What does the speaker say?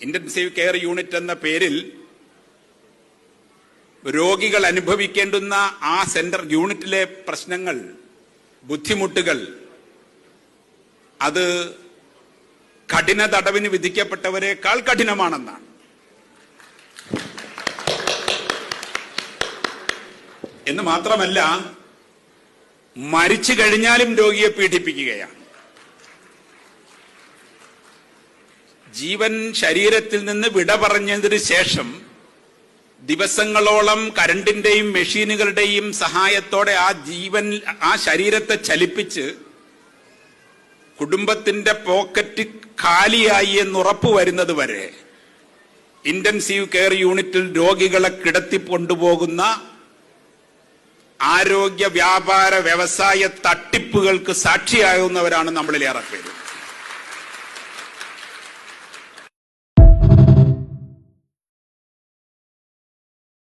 Intensive care unit എന്ന പേരിൽ രോഗികൾ അനുഭവിക്കേണ്ടുന്ന ആ സെന്റർ യൂണിറ്റിലെ പ്രശ്നങ്ങൾ, ബുദ്ധിമുട്ടുകൾ, അത് കഠിന തടവിന് വിധിക്കപ്പെട്ടവരെക്കാൾ കഠിനമാണെന്നാണ്. എന്ന് മാത്രമല്ല, മരിച്ചു കഴിഞ്ഞാലും രോഗിയെ പീഡിപ്പിക്കുകയാണ്. ജീവൻ ശരീരത്തിൽ നിന്ന് വിട പറഞ്ഞതിന് ശേഷം ദിവസങ്ങളോളം കരണ്ടിന്റെയും മെഷീനുകളുടെയും സഹായത്തോടെ ആ ശരീരത്തെ ചലിപ്പിച്ച് കുടുംബത്തിന്റെ പോക്കറ്റ് ഖാലിയായി എന്നുറപ്പ് വരുന്നത് വരെ ഇന്റൻസീവ് കെയർ യൂണിറ്റിൽ രോഗികളെ കിടത്തിക്കൊണ്ടുപോകുന്ന ആരോഗ്യ വ്യാപാര വ്യവസായ തട്ടിപ്പുകൾക്ക് സാക്ഷിയാകുന്നവരാണ് നമ്മളിലേറെ പേര്.